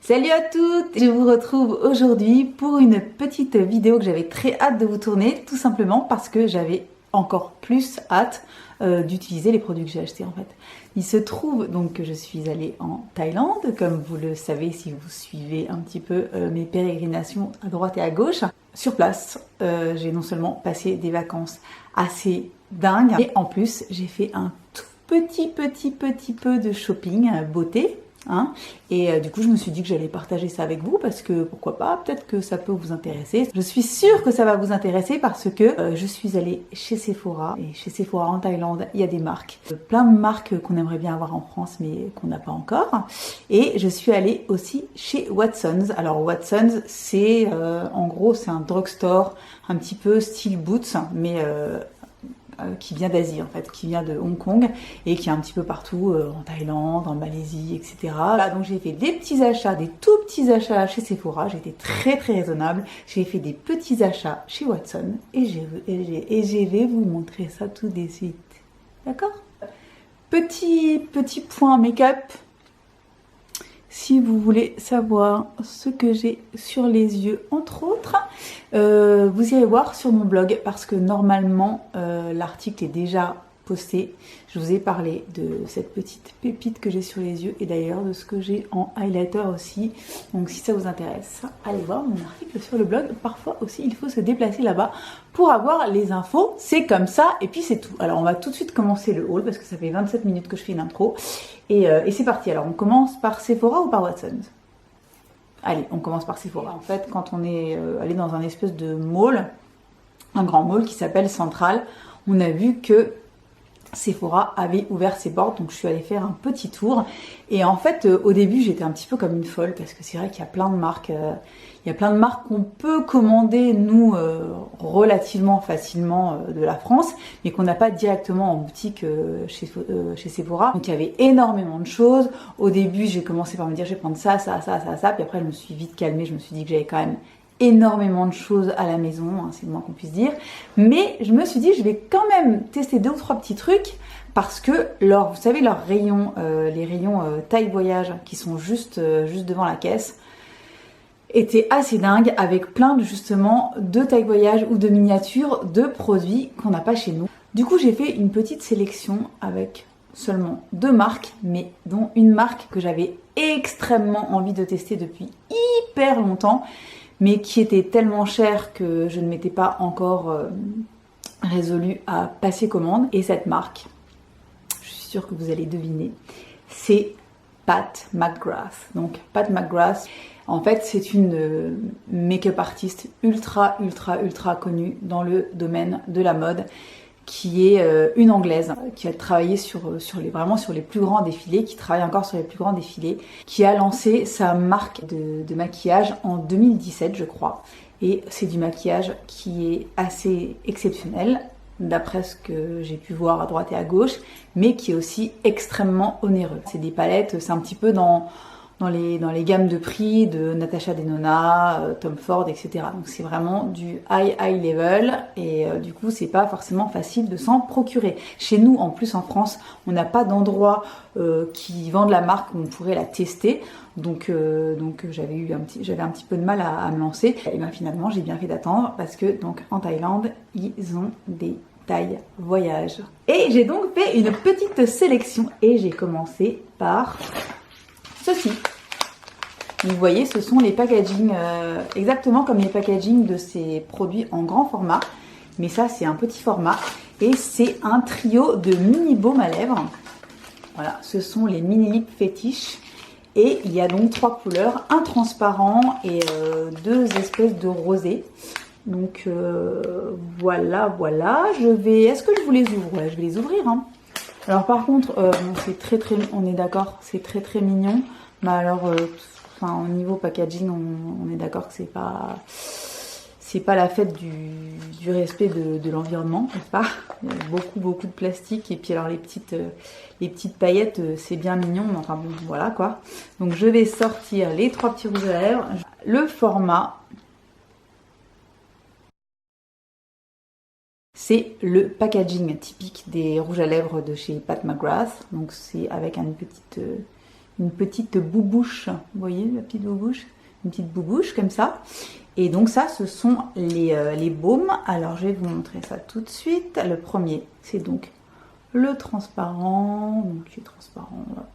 Salut à toutes, je vous retrouve aujourd'hui pour une petite vidéo que j'avais très hâte de vous tourner, tout simplement parce que j'avais encore plus hâte d'utiliser les produits que j'ai achetés en fait. Il se trouve donc que je suis allée en Thaïlande, comme vous le savez si vous suivez un petit peu mes pérégrinations à droite et à gauche. Sur place, j'ai non seulement passé des vacances assez dingues, et en plus j'ai fait un tout petit peu de shopping beauté. Hein, et du coup je me suis dit que j'allais partager ça avec vous parce que pourquoi pas, peut-être que ça peut vous intéresser. Je suis sûre que ça va vous intéresser parce que je suis allée chez Sephora, et chez Sephora en Thaïlande il y a des marques, plein de marques qu'on aimerait bien avoir en France mais qu'on n'a pas encore. Et je suis allée aussi chez Watsons. Alors Watsons c'est en gros c'est un drugstore un petit peu style Boots mais qui vient d'Asie en fait, qui vient de Hong Kong et qui est un petit peu partout en Thaïlande, en Malaisie, etc. Voilà, donc j'ai fait des petits achats, des tout petits achats chez Sephora, j'ai été très raisonnable. J'ai fait des petits achats chez Watson et je vais vous montrer ça tout de suite. D'accord? Petit point make-up. Si vous voulez savoir ce que j'ai sur les yeux, entre autres, vous irez voir sur mon blog parce que normalement l'article est déjà posté. Je vous ai parlé de cette petite pépite que j'ai sur les yeux et d'ailleurs de ce que j'ai en highlighter aussi. Donc si ça vous intéresse, allez voir mon article sur le blog. Parfois aussi il faut se déplacer là-bas pour avoir les infos. C'est comme ça et puis c'est tout. Alors on va tout de suite commencer le haul parce que ça fait 27 minutes que je fais une intro. Et c'est parti. Alors on commence par Sephora ou par Watsons? Allez, on commence par Sephora. En fait, quand on est allé dans un espèce de mall, un grand mall qui s'appelle Central, on a vu que Sephora avait ouvert ses portes, donc je suis allée faire un petit tour. Et en fait, au début, j'étais un petit peu comme une folle parce que c'est vrai qu'il y a plein de marques, qu'on peut commander nous relativement facilement de la France, mais qu'on n'a pas directement en boutique chez Sephora. Donc il y avait énormément de choses. Au début, j'ai commencé par me dire je vais prendre ça, puis après je me suis vite calmée. Je me suis dit que j'avais quand même énormément de choses à la maison, hein, c'est le moins qu'on puisse dire. Mais je me suis dit, je vais quand même tester 2 ou 3 petits trucs parce que, vous savez, leurs rayons, les rayons taille voyage qui sont juste devant la caisse, étaient assez dingues avec plein justement de taille voyage ou de miniatures de produits qu'on n'a pas chez nous. Du coup, j'ai fait une petite sélection avec seulement 2 marques, mais dont une marque que j'avais extrêmement envie de tester depuis hyper longtemps, mais qui était tellement cher que je ne m'étais pas encore résolue à passer commande. Et cette marque, je suis sûre que vous allez deviner, c'est Pat McGrath. Donc Pat McGrath, en fait c'est une make-up artiste ultra connue dans le domaine de la mode, qui est une anglaise qui a travaillé vraiment sur les plus grands défilés, qui travaille encore sur les plus grands défilés, qui a lancé sa marque de maquillage en 2017 je crois, et c'est du maquillage qui est assez exceptionnel d'après ce que j'ai pu voir à droite et à gauche, mais qui est aussi extrêmement onéreux. C'est des palettes, c'est un petit peu dans les gammes de prix de Natasha Denona, Tom Ford, etc. Donc c'est vraiment du high level et du coup c'est pas forcément facile de s'en procurer. Chez nous, en plus en France, on n'a pas d'endroit qui vendent la marque où on pourrait la tester. Donc j'avais un petit peu de mal à me lancer. Et bien finalement j'ai bien fait d'attendre parce que donc en Thaïlande ils ont des tailles voyage. Et j'ai donc fait une petite sélection et j'ai commencé par ceci. Vous voyez, ce sont les packagings, exactement comme les packagings de ces produits en grand format. Mais ça, c'est un petit format. Et c'est un trio de mini baumes à lèvres. Voilà, ce sont les mini lips fétiches. Et il y a donc 3 couleurs, un transparent et 2 espèces de rosé. Donc voilà. Est-ce que je vous les ouvre? Ouais, je vais les ouvrir. Hein. Alors par contre, c'est on est d'accord, c'est très mignon. Mais alors, au niveau packaging, on est d'accord que c'est pas la fête du respect de l'environnement, n'est-ce pas? Il y a beaucoup de plastique et puis alors les petites paillettes, c'est bien mignon, mais enfin bon, voilà quoi. Donc je vais sortir les 3 petits rouges à lèvres. Le format, c'est le packaging typique des rouges à lèvres de chez Pat McGrath. Donc c'est avec une une petite boubouche. Vous voyez la petite boubouche? Une petite boubouche comme ça. Et donc ça, ce sont les baumes. Alors je vais vous montrer ça tout de suite. Le premier, c'est donc le transparent. Donc il est transparent, on va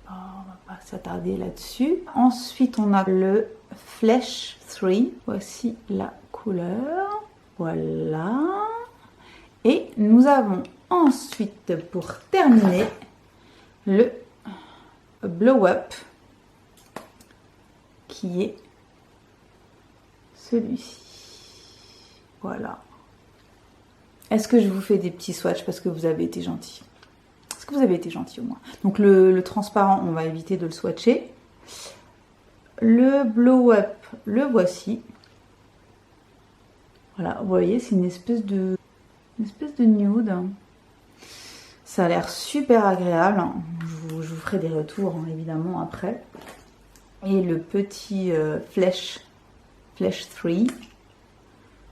pas s'attarder là-dessus. Ensuite, on a le Flesh 3. Voici la couleur. Voilà. Et nous avons ensuite, pour terminer, le Blow Up, qui est celui-ci. Voilà. Est-ce que je vous fais des petits swatchs parce que vous avez été gentils? Est-ce que vous avez été gentils au moins? Donc le transparent, on va éviter de le swatcher. Le Blow Up, le voici. Voilà, vous voyez, c'est une espèce de nude. Ça a l'air super agréable. Je vous ferai des retours, hein, évidemment, après. Et le petit Flesh 3,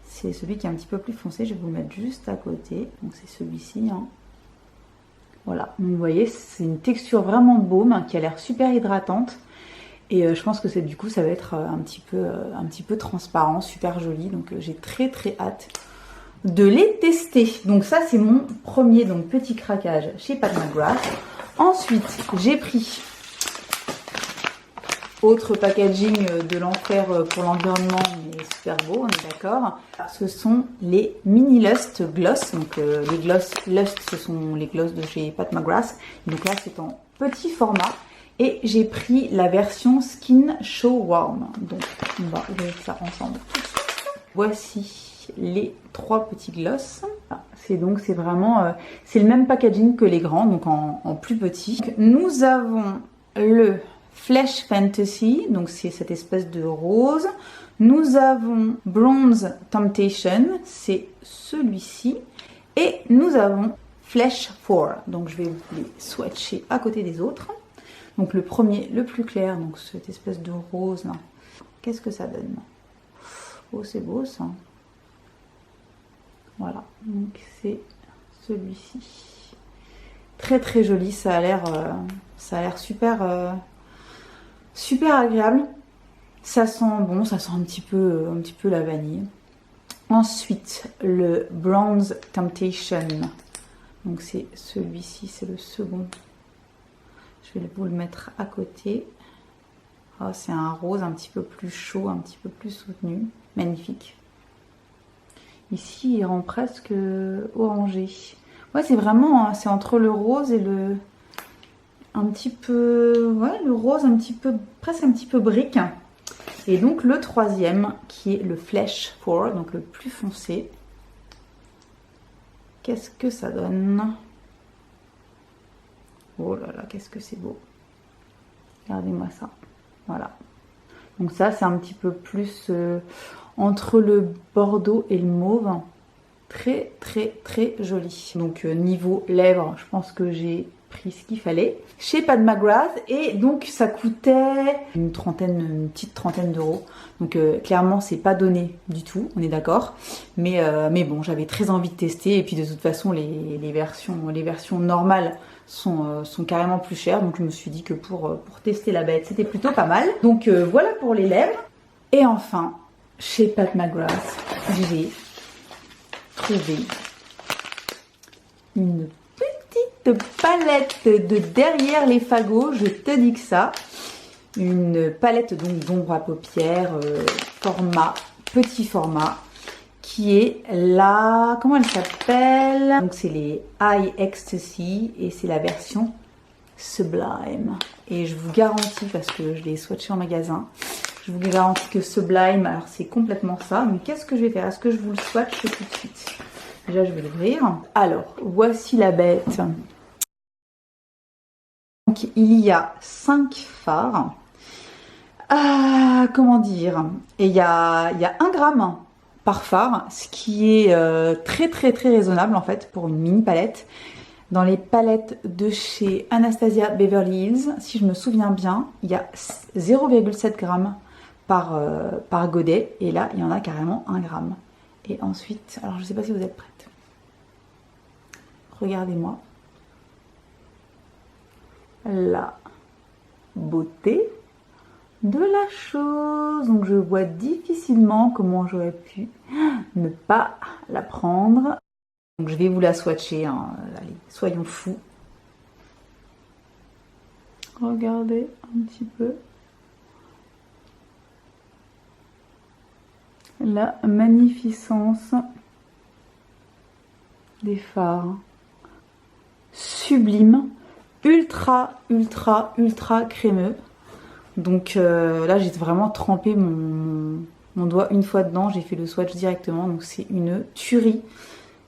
c'est celui qui est un petit peu plus foncé. Je vais vous le mettre juste à côté. Donc c'est celui-ci. Hein. Voilà, donc, vous voyez, c'est une texture vraiment baume hein, qui a l'air super hydratante. Et je pense que du coup, ça va être un petit peu transparent, super joli. Donc j'ai très hâte de les tester. Donc ça, c'est mon premier petit craquage chez Pat McGrath. Ensuite, j'ai pris autre packaging de l'enfer pour l'environnement, mais super beau, on est d'accord. Ce sont les Mini Lust Gloss. Donc les gloss Lust, ce sont les gloss de chez Pat McGrath. Donc là, c'est en petit format. Et j'ai pris la version Skin Show Warm. Donc on va ouvrir ça ensemble. Voici les 3 petits gloss. C'est vraiment c'est le même packaging que les grands, donc en plus petit. Nous avons le Flesh Fantasy, donc c'est cette espèce de rose. Nous avons Bronze Temptation, c'est celui-ci. Et nous avons Flesh 4, donc je vais vous les swatcher à côté des autres. Donc le premier, le plus clair, donc cette espèce de rose là. Qu'est-ce que ça donne? Oh, c'est beau ça. Voilà, donc c'est celui-ci. Très joli, ça a l'air super super agréable. Ça sent bon, ça sent un petit peu la vanille. Ensuite, le Bronze Temptation. Donc c'est celui-ci, c'est le second. Je vais vous le mettre à côté. Oh, c'est un rose un petit peu plus chaud, un petit peu plus soutenu. Magnifique. Ici, il rend presque orangé. Ouais, c'est vraiment, c'est entre le rose et le... un petit peu... Ouais, le rose presque un petit peu brique. Et donc le troisième, qui est le Flesh 4, donc le plus foncé. Qu'est-ce que ça donne? Oh là là, qu'est-ce que c'est beau. Regardez-moi ça. Voilà. Donc ça, c'est un petit peu plus entre le bordeaux et le mauve. Très joli. Donc niveau lèvres, je pense que j'ai pris ce qu'il fallait chez Pat McGrath. Et donc ça coûtait une petite trentaine d'euros. Donc clairement, c'est pas donné du tout, on est d'accord. Mais bon, j'avais très envie de tester. Et puis de toute façon, les versions normales sont carrément plus chères. Donc je me suis dit que pour tester la bête, c'était plutôt pas mal. Donc voilà pour les lèvres. Et enfin, chez Pat McGrath, j'ai trouvé une petite palette de derrière les fagots, je te dis que ça. Une palette donc d'ombre à paupières, petit format, qui est là, comment elle s'appelle? Donc c'est les Eye Ecstasy et c'est la version Sublime. Et je vous garantis, parce que je l'ai swatché en magasin, je vous garantis que Sublime, alors c'est complètement ça. Mais qu'est-ce que je vais faire? Est-ce que je vous le swatch tout de suite? Déjà, je vais l'ouvrir. Alors, voici la bête. Donc, il y a 5 fards. Comment dire? Et il y a 1 gramme par phare, ce qui est très raisonnable en fait pour une mini palette. Dans les palettes de chez Anastasia Beverly Hills, si je me souviens bien, il y a 0,7 g par godet. Et là, il y en a carrément 1 gramme. Et ensuite, alors je ne sais pas si vous êtes prête. Regardez-moi. Là. beauté de la chose. Donc je vois difficilement comment j'aurais pu ne pas la prendre. Donc je vais vous la swatcher, hein. Allez, soyons fous. Regardez un petit peu. La magnificence des fards. Sublime. Ultra, ultra, ultra crémeux. Donc là, j'ai vraiment trempé mon doigt une fois dedans. J'ai fait le swatch directement. Donc c'est une tuerie.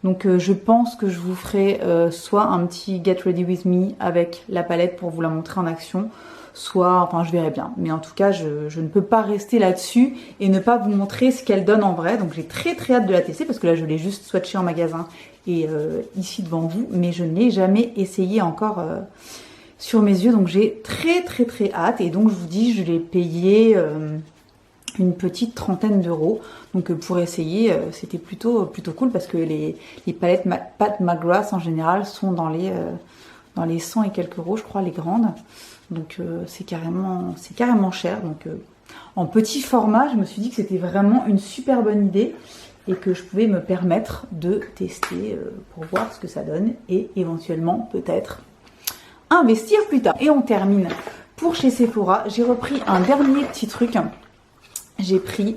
Donc je pense que je vous ferai soit un petit Get Ready With Me avec la palette pour vous la montrer en action, soit, enfin je verrai bien. Mais en tout cas, je ne peux pas rester là-dessus et ne pas vous montrer ce qu'elle donne en vrai. Donc j'ai très très hâte de la tester parce que là je l'ai juste swatché en magasin et ici devant vous. Mais je ne l'ai jamais essayé encore sur mes yeux. Donc j'ai très très très hâte. Et donc je vous dis, je l'ai payé une petite trentaine d'euros. Donc pour essayer, c'était plutôt cool parce que les palettes Pat McGrath en général sont dans les 100 et quelques euros, je crois, les grandes. Donc c'est carrément cher. Donc en petit format, je me suis dit que c'était vraiment une super bonne idée et que je pouvais me permettre de tester pour voir ce que ça donne et éventuellement peut-être investir plus tard. Et on termine pour chez Sephora. J'ai repris un dernier petit truc. J'ai pris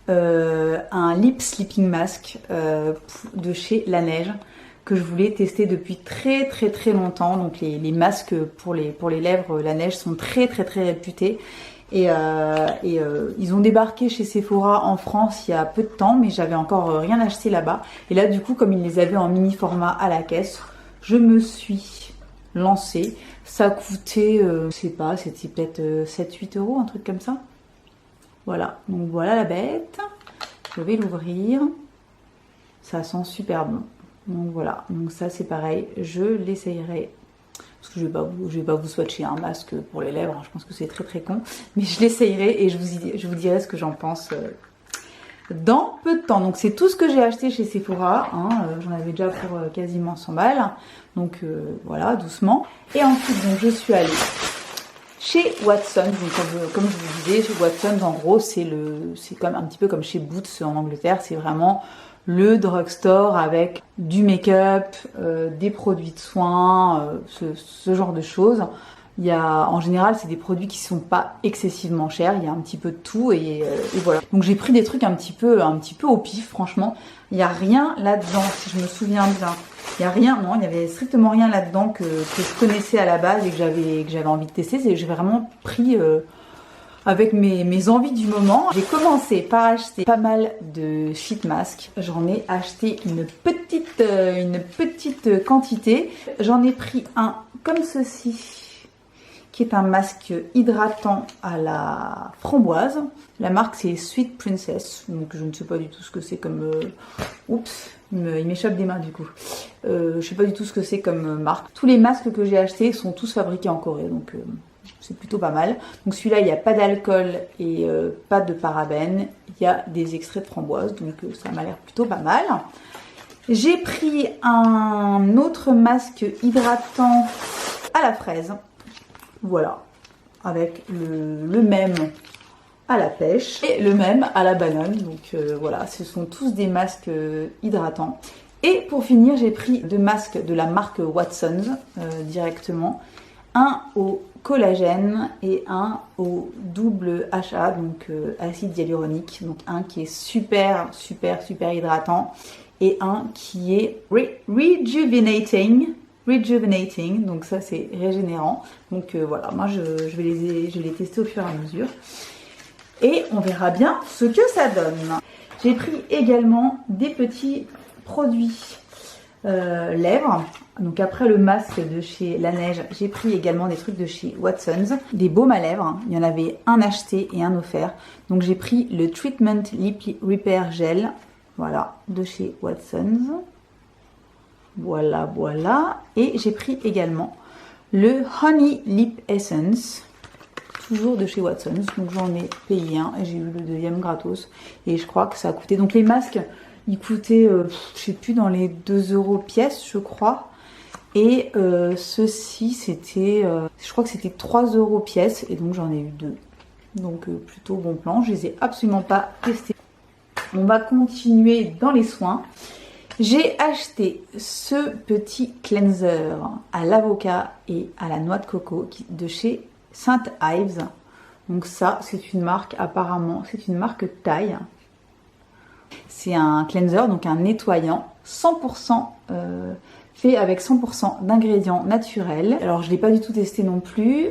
un lip sleeping mask de chez Laneige que je voulais tester depuis très très très longtemps. Donc les masques pour les lèvres Laneige sont très très très réputés. Et ils ont débarqué chez Sephora en France il y a peu de temps, mais j'avais encore rien acheté là-bas. Et là du coup, comme ils les avaient en mini format à la caisse, je me suis lancée. Ça coûtait, je sais pas, c'était peut-être 7-8 euros, un truc comme ça. Voilà, donc voilà la bête. Je vais l'ouvrir. Ça sent super bon. Donc voilà, donc ça c'est pareil, je l'essayerai. Parce que je vais pas vous swatcher un masque pour les lèvres, hein. Je pense que c'est très très con. Mais je l'essayerai et je vous dirai ce que j'en pense dans peu de temps. Donc c'est tout ce que j'ai acheté chez Sephora, hein. J'en avais déjà pour quasiment 100 balles. Donc voilà, doucement. Et ensuite, donc, je suis allée chez Watsons. Donc comme je vous disais, chez Watsons, en gros, c'est comme un petit peu comme chez Boots en Angleterre. C'est vraiment le drugstore avec du make-up, des produits de soins, ce genre de choses. Il y a, en général, c'est des produits qui sont pas excessivement chers. Il y a un petit peu de tout et voilà. Donc j'ai pris des trucs un petit peu au pif, franchement. Il n'y a rien là-dedans, si je me souviens bien. Il n'y a rien, non, il n'y avait strictement rien là-dedans que je connaissais à la base et que j'avais envie de tester. J'ai vraiment pris avec mes envies du moment. J'ai commencé par acheter pas mal de sheet masks. J'en ai acheté une petite quantité. J'en ai pris un comme ceci, qui est un masque hydratant à la framboise. La marque c'est Sweet Princess, donc je ne sais pas du tout ce que c'est comme... Oups, il m'échappe des mains du coup. Je sais pas du tout ce que c'est comme marque. Tous les masques que j'ai achetés sont tous fabriqués en Corée, donc c'est plutôt pas mal. Donc celui-là, il n'y a pas d'alcool et pas de parabènes. Il y a des extraits de framboise, donc ça m'a l'air plutôt pas mal. J'ai pris un autre masque hydratant à la fraise. Voilà, avec le même à la pêche et le même à la banane. Donc voilà, ce sont tous des masques hydratants. Et pour finir, j'ai pris deux masques de la marque Watsons directement. Un au collagène et un au double HA, donc acide hyaluronique. Donc un qui est super hydratant et un qui est rejuvenating, donc ça c'est régénérant. Donc voilà, moi je vais les tester au fur et à mesure et on verra bien ce que ça donne. J'ai pris également des petits produits lèvres. Donc après le masque de chez Laneige, j'ai pris également des trucs de chez Watsons, des baumes à lèvres. Il y en avait un acheté et un offert. Donc j'ai pris le Treatment Lip Repair Gel, voilà, de chez Watsons. Voilà. Et j'ai pris également le Honey Lip Essence, toujours de chez Watsons. Donc j'en ai payé un et j'ai eu le deuxième gratos. Et je crois que ça a coûté... Donc les masques, ils coûtaient, je sais plus, dans les 2 € pièce, je crois. Et ceci, c'était, je crois que c'était 3 € pièce. Et donc j'en ai eu 2. Donc plutôt bon plan. Je les ai absolument pas testés. On va continuer dans les soins. J'ai acheté ce petit cleanser à l'avocat et à la noix de coco de chez St. Ives. Donc ça, c'est une marque, apparemment, c'est une marque Thaï. C'est un cleanser, donc un nettoyant 100% fait avec 100% d'ingrédients naturels. Alors je ne l'ai pas du tout testé non plus,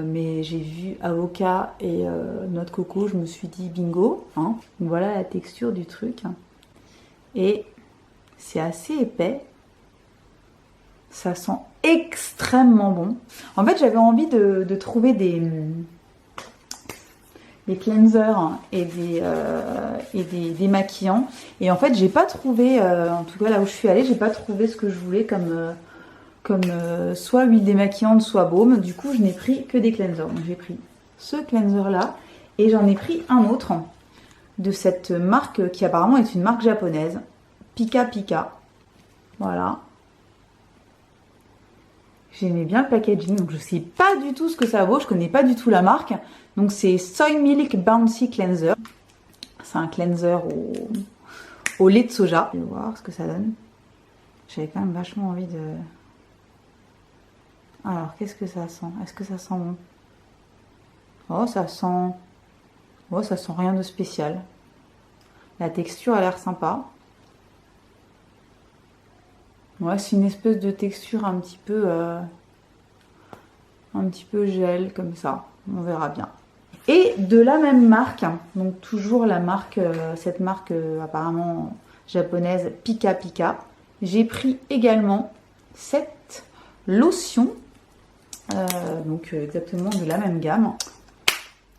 mais j'ai vu avocat et noix de coco, je me suis dit bingo. Hein. Donc voilà la texture du truc. Et c'est assez épais. Ça sent extrêmement bon. En fait, j'avais envie de trouver des cleansers et des démaquillants. Et en fait, j'ai pas trouvé, en tout cas là où je suis allée, j'ai pas trouvé ce que je voulais comme soit huile démaquillante, soit baume. Du coup, je n'ai pris que des cleansers. Donc j'ai pris ce cleanser là et j'en ai pris un autre de cette marque qui apparemment est une marque japonaise. Pika Pika. Voilà. J'aimais bien le packaging, donc je sais pas du tout ce que ça vaut, je connais pas du tout la marque. Donc c'est Soy Milk Bouncy Cleanser. C'est un cleanser au lait de soja. Je vais voir ce que ça donne. J'avais quand même vachement envie de... Alors, qu'est-ce que ça sent? Est-ce que ça sent bon? Oh, ça sent... Oh, ça sent rien de spécial. La texture a l'air sympa. Ouais, c'est une espèce de texture un petit peu gel comme ça. On verra bien. Et de la même marque, donc toujours la marque, cette marque apparemment japonaise Pika Pika, j'ai pris également cette lotion, donc exactement de la même gamme.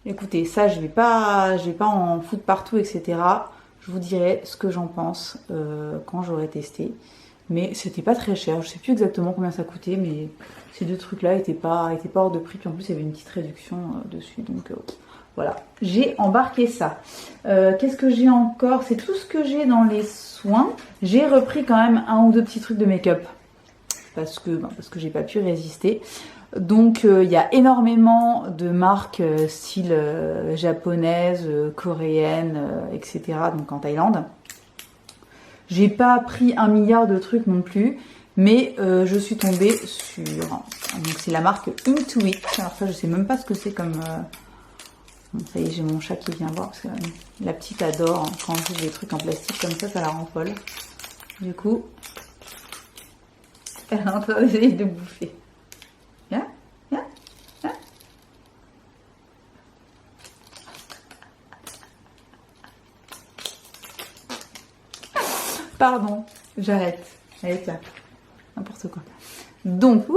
Écoutez, ça je vais pas en foutre partout, etc. Je vous dirai ce que j'en pense quand j'aurai testé. Mais c'était pas très cher, je sais plus exactement combien ça coûtait, mais ces deux trucs là étaient pas hors de prix, puis en plus il y avait une petite réduction dessus, donc voilà, j'ai embarqué ça. Qu'est-ce que j'ai encore? C'est tout ce que j'ai dans les soins. J'ai repris quand même un ou deux petits trucs de make-up, parce que j'ai pas pu résister. Donc il y a énormément de marques style japonaise, coréenne, etc. donc en Thaïlande. J'ai pas pris 1 milliard de trucs non plus, mais je suis tombée sur... Donc c'est la marque Intuit. Alors ça, je sais même pas ce que c'est comme... Bon, ça y est, j'ai mon chat qui vient voir, parce que la petite adore hein, quand on joue des trucs en plastique comme ça la rend folle. Du coup, elle est en train d'essayer de bouffer. Viens, viens, viens. Pardon, j'arrête. Allez, tiens. N'importe quoi. Donc,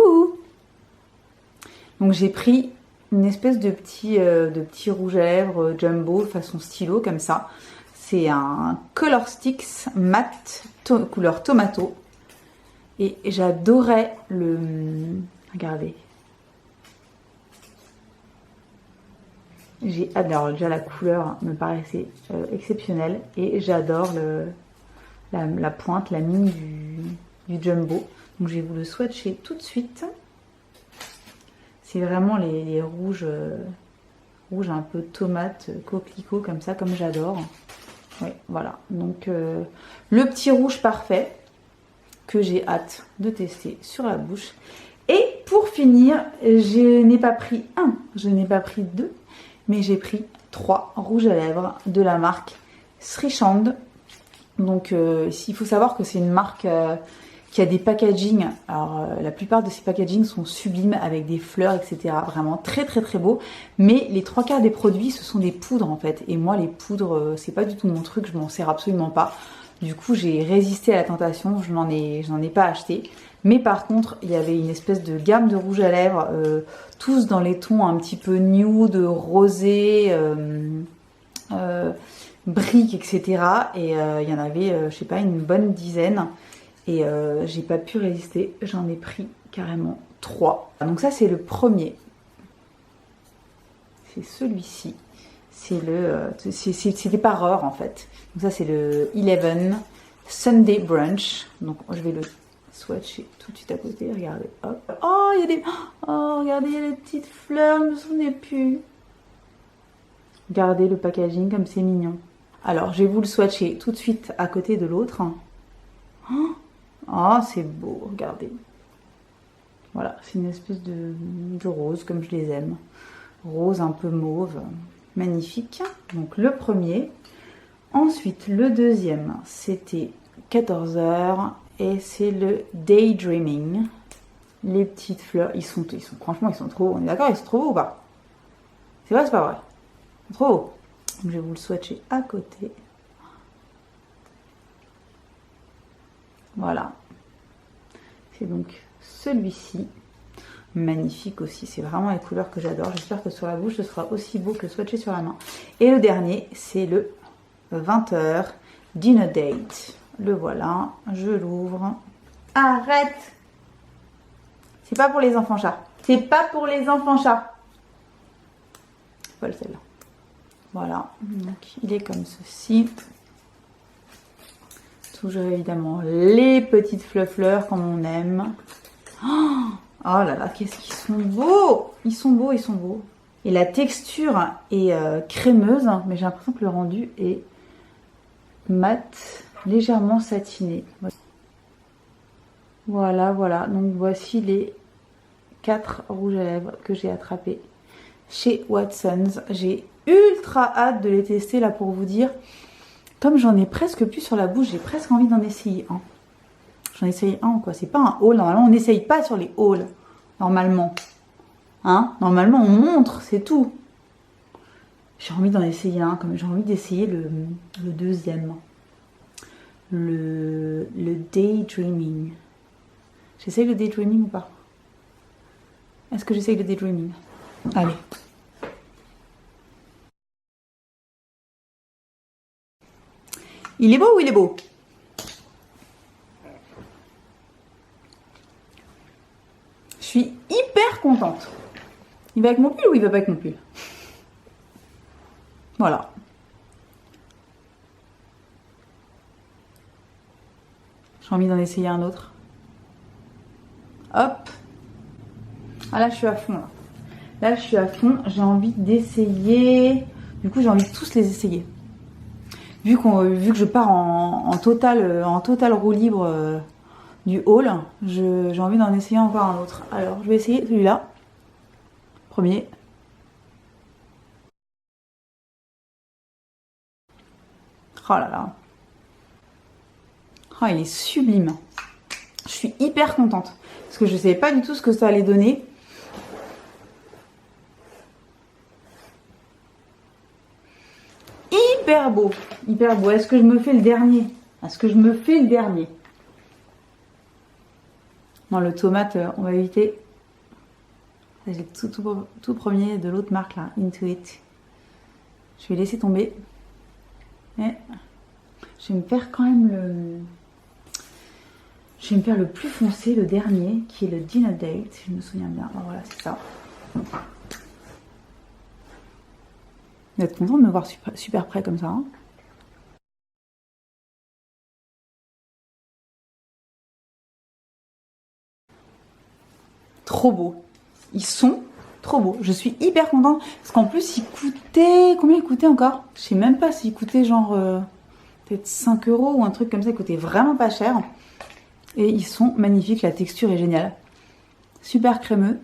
donc j'ai pris une espèce de petit rouge à lèvres jumbo façon stylo comme ça. C'est un Color Sticks matte couleur tomato. Et j'adorais le... Regardez. Alors déjà la couleur me paraissait exceptionnelle. Et j'adore la pointe, la mine du jumbo. Donc je vais vous le swatcher tout de suite. C'est vraiment les rouges, rouges un peu tomate, coquelicot comme ça, comme j'adore. Oui, voilà. Donc le petit rouge parfait que j'ai hâte de tester sur la bouche. Et pour finir, je n'ai pas pris un, je n'ai pas pris deux, mais j'ai pris 3 rouges à lèvres de la marque Srichand. Donc il faut savoir que c'est une marque qui a des packaging. Alors la plupart de ces packagings sont sublimes avec des fleurs, etc. Vraiment très très très beau. Mais les 3/4 des produits, ce sont des poudres en fait. Et moi les poudres, c'est pas du tout mon truc, je m'en sers absolument pas. Du coup j'ai résisté à la tentation, je n'en ai pas acheté. Mais par contre, il y avait une espèce de gamme de rouges à lèvres, tous dans les tons un petit peu nude, rosé, brique, etc. Et il y en avait, je sais pas, une bonne dizaine. Et j'ai pas pu résister, j'en ai pris carrément 3. Donc ça c'est le premier. C'est celui-ci. C'était par heure en fait. Donc ça c'est le 11 Sunday Brunch. Donc je vais le swatcher tout de suite à côté. Regardez, hop. Oh, il y a des... Oh, regardez, il y a des petites fleurs, je ne me souvenais plus. Regardez le packaging comme c'est mignon. Alors, je vais vous le swatcher tout de suite à côté de l'autre. Oh, c'est beau, regardez. Voilà, c'est une espèce de rose comme je les aime. Rose un peu mauve, magnifique. Donc le premier. Ensuite, le deuxième, c'était 14 heures et c'est le Daydreaming. Les petites fleurs, franchement, ils sont trop beaux. On est d'accord, ils sont trop beaux ou pas? C'est vrai, c'est pas vrai? Ils sont trop beaux. Donc, je vais vous le swatcher à côté. Voilà. C'est donc celui-ci. Magnifique aussi, c'est vraiment les couleurs que j'adore. J'espère que sur la bouche ce sera aussi beau que swatché sur la main. Et le dernier, c'est le 20h Dinner Date. Le voilà, je l'ouvre. Arrête! C'est pas pour les enfants chats. C'est pas pour les enfants chats. Voilà celle-là. Voilà, donc il est comme ceci. Toujours évidemment les petites fleurs comme on aime. Oh là là, qu'est-ce qu'ils sont beaux! Ils sont beaux, ils sont beaux. Et la texture est crémeuse, mais j'ai l'impression que le rendu est mat, légèrement satiné. Voilà, voilà. Donc voici les 4 rouges à lèvres que j'ai attrapés chez Watsons. J'ai ultra hâte de les tester là pour vous dire. Comme j'en ai presque plus sur la bouche, j'ai presque envie d'en essayer un. J'en ai essayé un quoi, c'est pas un haul, normalement on n'essaye pas sur les hauls, normalement. Hein? Normalement on montre, c'est tout. J'ai envie d'en essayer un, comme j'ai envie d'essayer le deuxième. Le Daydreaming. J'essaye le Daydreaming ou pas? Est-ce que j'essaye le Daydreaming? Allez. Il est beau ou il est beau? Je suis hyper contente. Il va avec mon pull ou il va pas avec mon pull? Voilà. J'ai envie d'en essayer un autre. Hop. Ah là, je suis à fond. Là, je suis à fond. J'ai envie d'essayer. Du coup, j'ai envie de tous les essayer. Vu que je pars en total roue libre du haul, j'ai envie d'en essayer encore un autre. Alors, je vais essayer celui-là. Premier. Oh là là. Oh, il est sublime. Je suis hyper contente. Parce que je ne savais pas du tout ce que ça allait donner. Hyper beau. Hyper beau. Est-ce que je me fais le dernier? Est-ce que je me fais le dernier? Non, le tomate, on va éviter. J'ai tout premier de l'autre marque là, Intuit. Je vais laisser tomber. Et je vais me faire quand même je vais me faire le plus foncé, le dernier, qui est le Dinner Date, si je me souviens bien. Alors voilà, c'est ça. Vous êtes content de me voir super près comme ça, hein? Trop beau. Ils sont trop beaux. Je suis hyper contente. Parce qu'en plus, ils coûtaient... Combien ils coûtaient encore? Je sais même pas s'ils coûtaient genre... peut-être 5 € ou un truc comme ça. Ils coûtaient vraiment pas cher. Et ils sont magnifiques. La texture est géniale. Super crémeux.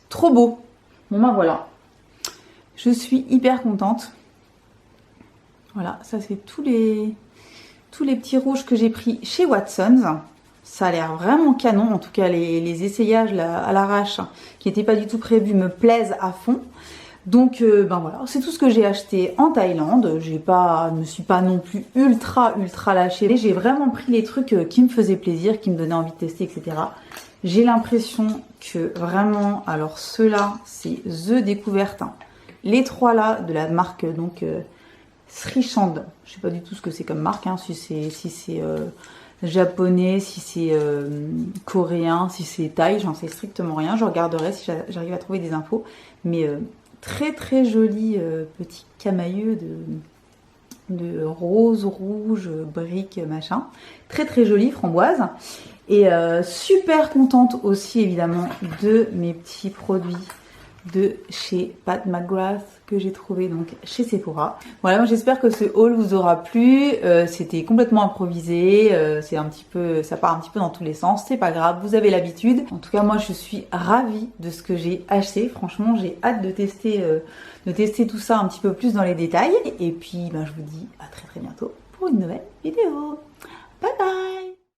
Trop beau. Bon ben voilà. Je suis hyper contente. Voilà, ça c'est tous les petits rouges que j'ai pris chez Watsons. Ça a l'air vraiment canon. En tout cas, les essayages là, à l'arrache, qui n'étaient pas du tout prévus, me plaisent à fond. Donc, ben voilà, c'est tout ce que j'ai acheté en Thaïlande. Je ne me suis pas non plus ultra lâchée. J'ai vraiment pris les trucs qui me faisaient plaisir, qui me donnaient envie de tester, etc. J'ai l'impression que vraiment, alors ceux-là, c'est The Découverte. Les trois là, de la marque donc Sri Chand. Je sais pas du tout ce que c'est comme marque, hein, si c'est japonais, si c'est coréen, si c'est thaï, j'en sais strictement rien. Je regarderai si j'arrive à trouver des infos. Mais très joli petit camailleux de rose, rouge, brique, machin. Très très joli, framboise. Et super contente aussi évidemment de mes petits produits de chez Pat McGrath que j'ai trouvé donc chez Sephora. Voilà, moi j'espère que ce haul vous aura plu. C'était complètement improvisé, c'est un petit peu, ça part un petit peu dans tous les sens, c'est pas grave, vous avez l'habitude. En tout cas moi je suis ravie de ce que j'ai acheté. Franchement j'ai hâte de tester tout ça un petit peu plus dans les détails. Et puis je vous dis à très très bientôt pour une nouvelle vidéo. Bye bye.